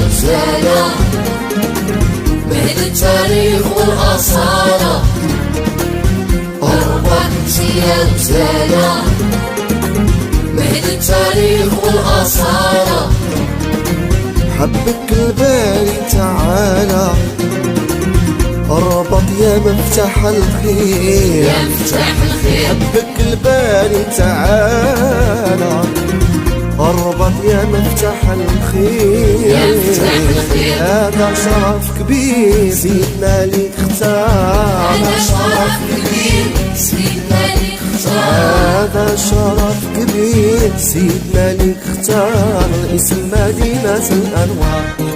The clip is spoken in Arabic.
رسالة مهد التاريخ والأصالة. يا رسالة مهد التاريخ والأصالة. حبك الباري تعالى اربط يا مفتاح الخير، يا مفتاح الخير. حبك الباري تعالى اربط يا مفتاح الخير، يا مفتاح الخير. هذا شرف كبير سيدنا ليك اختار، هذا شرف كبير سيدنا ليك اختار، هذا شرف كبير سيدنا ليك اختار اسم مدينة الأنوار.